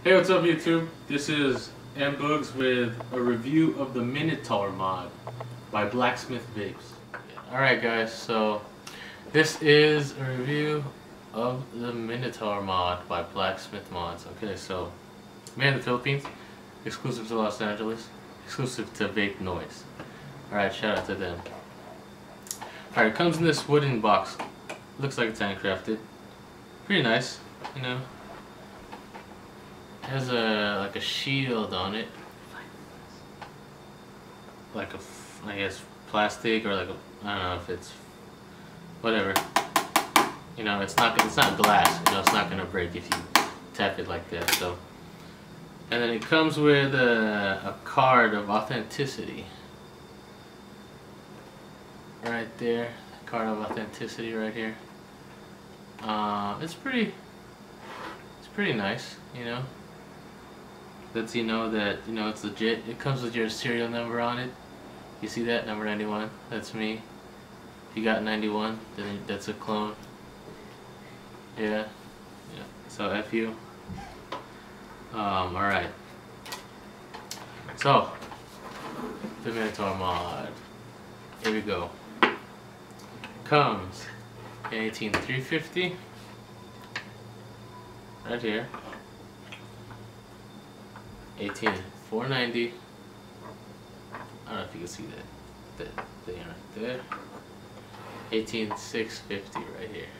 Hey, what's up YouTube? This is Boogs with a review of the Minotaur mod by Blacksmith Vapes. Alright guys, so this is a review of the Minotaur mod by Blacksmith Mods. Okay, so made in the Philippines, exclusive to Los Angeles, exclusive to Vape Noise. Alright, shout out to them. Alright, it comes in this wooden box. Looks like it's handcrafted. Pretty nice, you know. It has like a shield on it, like I guess plastic or like I don't know if it's whatever. You know, it's not glass. You know, it's not gonna break if you tap it like that. So, and then it comes with a card of authenticity. Right there, card of authenticity right here. It's pretty nice, you know. Lets you know that, you know, it's legit. It comes with your serial number on it. You see that? Number 91. That's me. If you got 91, then that's a clone. Yeah. So F you. Alright. So, the Minotaur mod. Here we go. Comes in 18350. Right here. 18490. I don't know if you can see that thing right there. 18650 right here.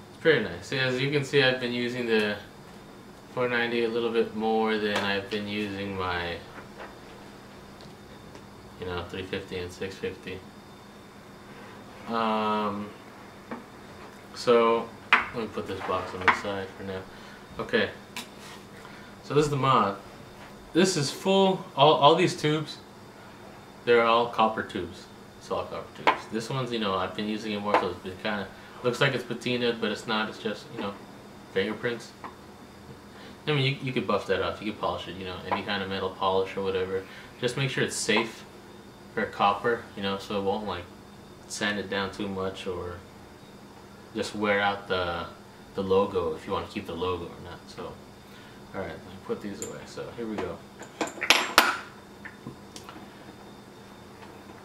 It's pretty nice. As you can see, I've been using the 490 a little bit more than I've been using my, you know, 350 and 650. So let me put this box on the side for now. Okay. So this is the mod. This is full, all these tubes, they're all copper tubes. It's all copper tubes. This one's, you know, I've been using it more, so it kind of looks like it's patinaed, but it's not. It's just, you know, fingerprints. I mean, you could buff that off. You could polish it, you know, any kind of metal polish or whatever. Just make sure it's safe for copper, you know, so it won't like sand it down too much or just wear out the logo if you want to keep the logo or not. So. Alright, let me put these away. So here we go.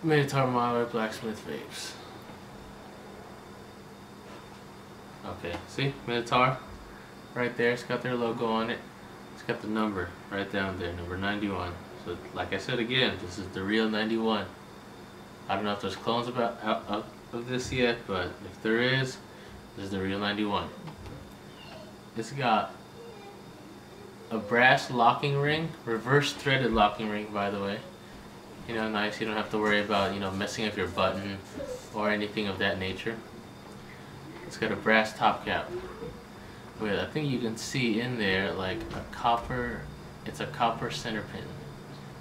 Minotaur mod by Blacksmith Vapes. Okay, see? Minotaur right there. It's got their logo on it. It's got the number right down there, number 91. So like I said again, this is the real 91. I don't know if there's clones of this yet, but if there is, this is the real 91. It's got a brass locking ring, reverse threaded locking ring, by the way. You know, nice. You don't have to worry about, you know, messing up your button or anything of that nature. It's got a brass top cap with, I think you can see in there like a copper. It's a copper center pin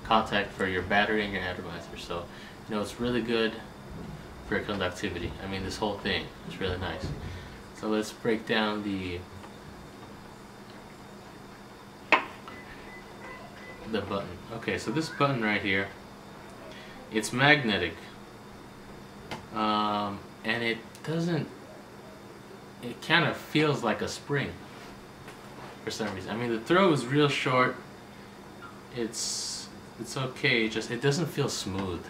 contact for your battery and your atomizer. So, you know, it's really good for conductivity. I mean, this whole thing is really nice. So let's break down the button. Okay, so this button right here, it's magnetic, and it kind of feels like a spring for some reason. I mean, the throw is real short. It's okay, just it doesn't feel smooth,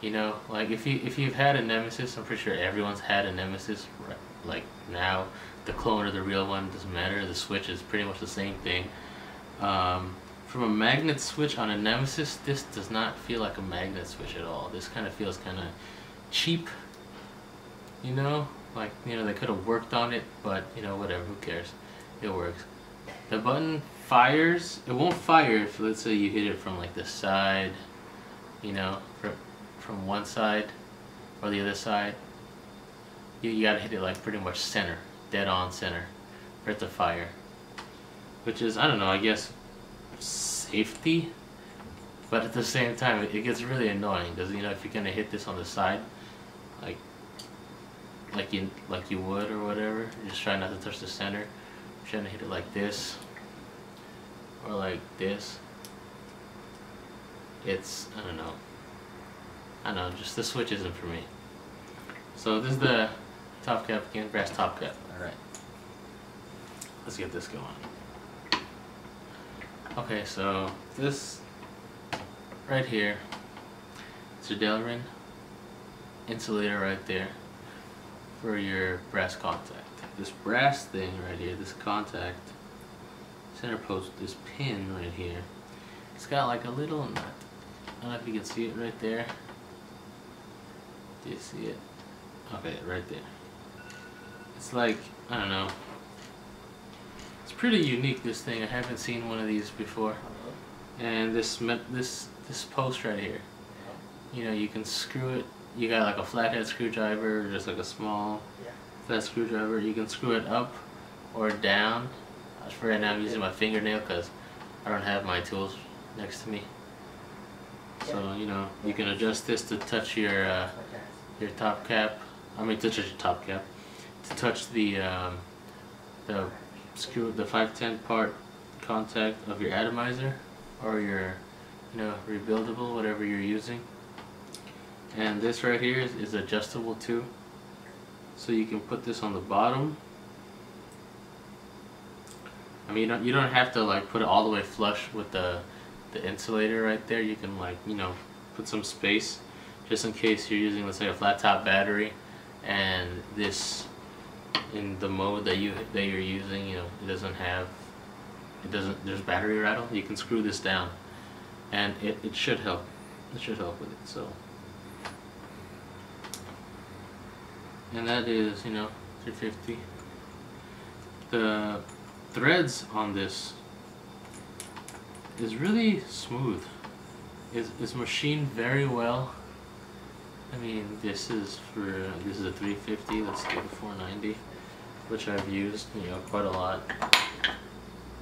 you know. Like if you've had a Nemesis, I'm pretty sure everyone's had a Nemesis, right? Like now the clone or the real one doesn't matter, the switch is pretty much the same thing. From a magnet switch on a Nemesis, this does not feel like a magnet switch at all. This kind of feels kind of cheap, you know? Like, you know, they could have worked on it, but, you know, whatever, who cares? It works. The button fires. It won't fire if, let's say, you hit it from, like, the side, you know, from one side or the other side. You gotta hit it, like, pretty much center, dead on center, for it to fire. Which is, I don't know, I guess, safety, but at the same time it gets really annoying because, you know, if you're gonna hit this on the side like you would or whatever, you just try not to touch the center. You're trying to hit it like this or like this. It's I don't know, just the switch isn't for me. So this is the top cap again, brass top cap. Alright, let's get this going. Okay, so this right here is your Delrin insulator right there for your brass contact. This brass thing right here, this contact, center post, this pin right here, it's got like a little nut. I don't know if you can see it right there. Do you see it? Okay, right there. It's like, I don't know. It's pretty unique, this thing. I haven't seen one of these before. And this post right here, you know, you can screw it. You got like a flathead screwdriver, or just like a small flat screwdriver. You can screw it up or down. For right now, I'm using my fingernail because I don't have my tools next to me. So you know, you can adjust this to touch your top cap. I mean, to touch your top cap. To touch the screw, the 510 part contact of your atomizer or your, you know, rebuildable, whatever you're using. And this right here is adjustable too, so you can put this on the bottom. I mean, you don't have to like put it all the way flush with the insulator right there. You can, like, you know, put some space just in case you're using, let's say, a flat top battery, and this, in the mode that you're using, you know, there's battery rattle. You can screw this down, and it should help. It should help with it. So, and that is, you know, 350. The threads on this is really smooth. It's machined very well. I mean, this is a 350. Let's do the 490, which I've used, you know, quite a lot.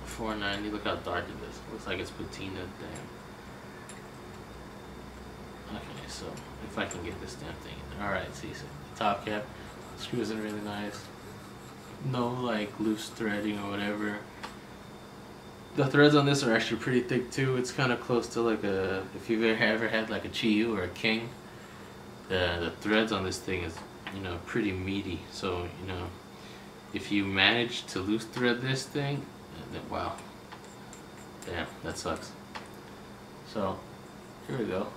490. Look how dark it is. Looks like it's patina. Damn. Okay, so if I can get this damn thing in there. All right, see, so the top cap screws in really nice. No like loose threading or whatever. The threads on this are actually pretty thick too. It's kind of close to like a, if you've ever had like a Chiyu or a King, the threads on this thing is, you know, pretty meaty. So, you know, if you manage to loose thread this thing, then wow, damn, that sucks. So here we go.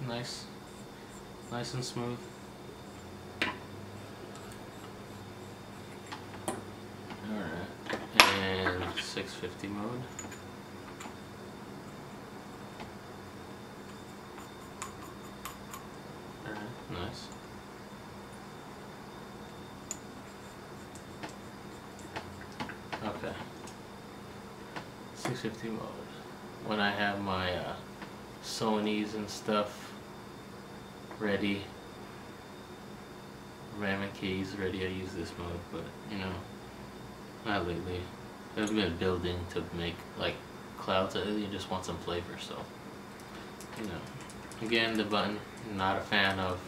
Nice and smooth. Alright, and 650 mode. Alright, nice. Okay. 650 mode. When I have my Sonys and stuff ready, ramming keys ready, I use this mode, but you know, not lately. I've been building to make like clouds. You just want some flavor, so you know. Again, the button, not a fan of.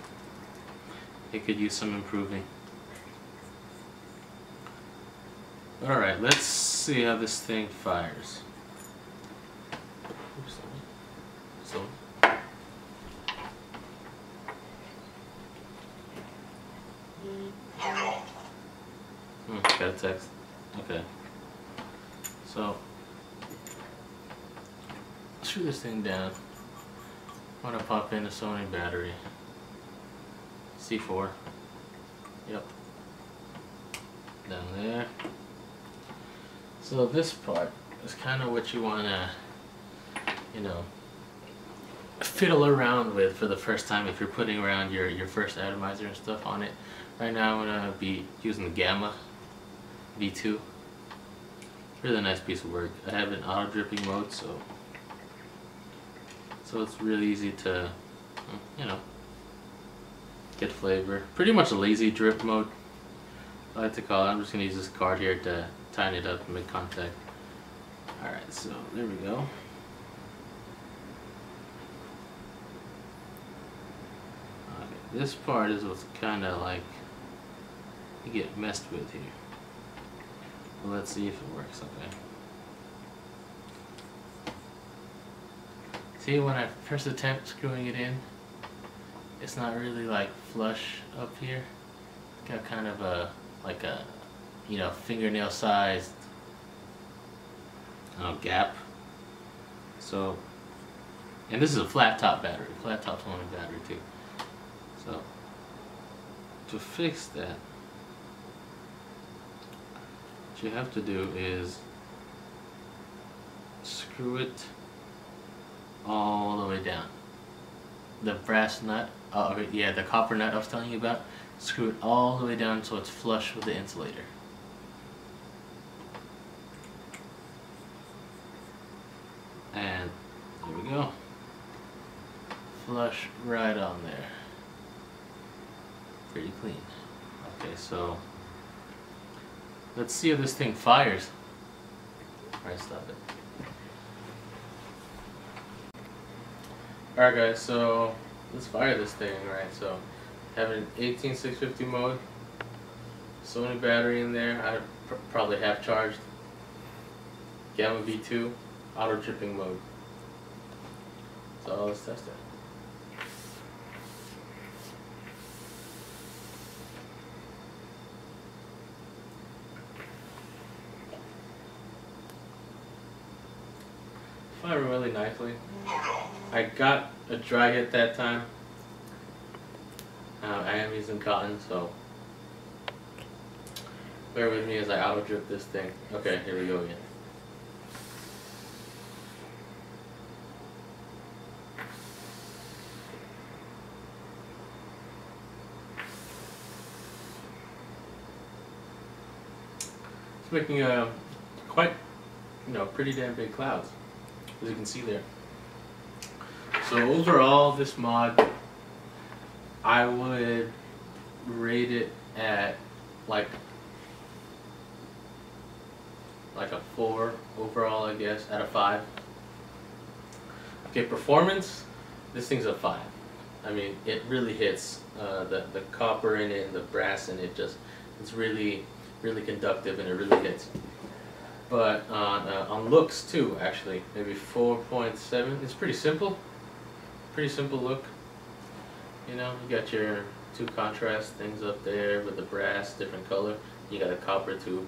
It could use some improving. All right, let's see how this thing fires. Oops, so. Got a text. Okay. So, screw this thing down. I'm gonna pop in a Sony battery. C4. Yep. Down there. So this part is kind of what you wanna, you know, fiddle around with for the first time if you're putting around your first atomizer and stuff on it. Right now I'm gonna be using the Gamma V2. Really nice piece of work. I have an auto dripping mode, so it's really easy to, you know, get flavor. Pretty much a lazy drip mode, I like to call it. I'm just gonna use this card here to tighten it up and make contact. Alright, so there we go. Okay, this part is what's kinda like you get messed with here. Well, let's see if it works. Okay. See, when I first attempt screwing it in, it's not really like flush up here. It's got kind of a, like a, you know, fingernail sized gap. So, and this is a flat top battery, flat top only battery too. So, to fix that, what you have to do is screw it all the way down. The brass nut, yeah, the copper nut I was telling you about, screw it all the way down so it's flush with the insulator. And there we go. Flush right on there. Pretty clean. Okay, so let's see if this thing fires. Alright, stop it. Alright guys, so let's fire this thing. Alright, so have an 18650 mode, Sony battery in there, I probably half charged, Gamma V2, auto dripping mode. So let's test it. Fire really nicely. I got a dry hit that time. I am using cotton, so bear with me as I auto drip this thing. Okay, here we go again. It's making a quite, pretty damn big clouds, as you can see there. So overall, this mod, I would rate it at like a 4 overall, I guess, out of 5. Okay, performance, this thing's a 5. I mean, it really hits. The copper in it and the brass in it, it's really conductive, and it really hits. But on looks too, actually, maybe 4.7. It's pretty simple. Pretty simple look. You got your 2 contrast things up there with the brass, different color. You got a copper tube.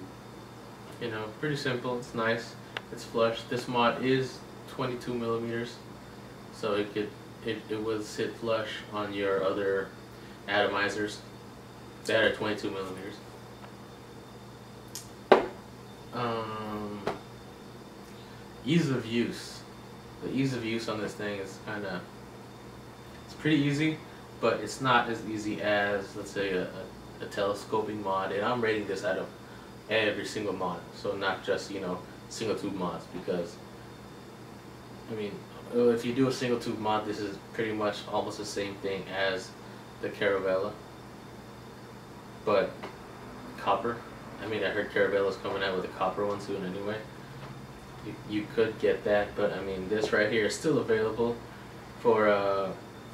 Pretty simple. It's nice. It's flush. This mod is 22 millimeters, so it will sit flush on your other atomizers that are 22 millimeters. Ease of use. The ease of use on this thing is it's pretty easy, but it's not as easy as, let's say, a telescoping mod, and I'm rating this out of every single mod, so not just single tube mods, because I mean, if you do a single tube mod, this is pretty much almost the same thing as the Caravella, but copper. I mean, I heard Caravella's coming out with a copper one soon anyway. You could get that, but I mean, this right here is still available for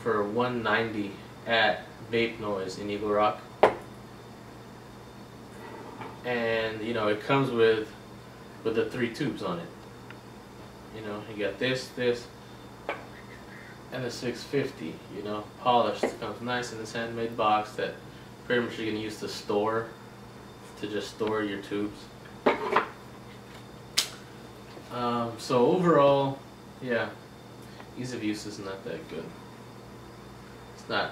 $190 at Vape Noise in Eagle Rock. And it comes with the 3 tubes on it. You got this, and the 650. Polished. It comes nice in this handmade box that pretty much you can use to just store your tubes. So overall, yeah, ease of use is not that good. It's not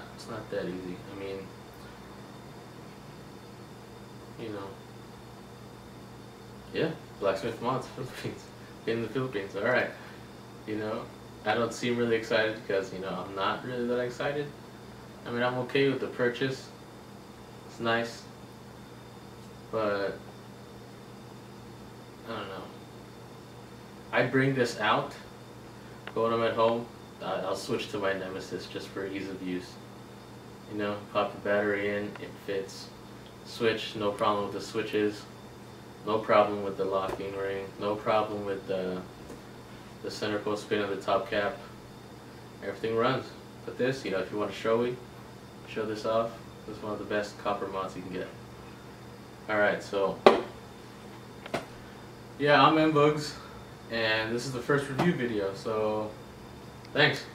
that easy. I mean, yeah, Blacksmith Modz, Philippines, in the Philippines. All right, I don't seem really excited because I'm not really that excited. I mean, I'm okay with the purchase. It's nice, but I don't know. I bring this out, but when I'm at home, I'll switch to my Nemesis just for ease of use. Pop the battery in, it fits. Switch, no problem with the switches. No problem with the locking ring. No problem with the center post pin on the top cap. Everything runs. But this, if you want to show this off, this is one of the best copper mods you can get. Alright, so yeah, I'm Mbugs, and this is the first review video, so thanks.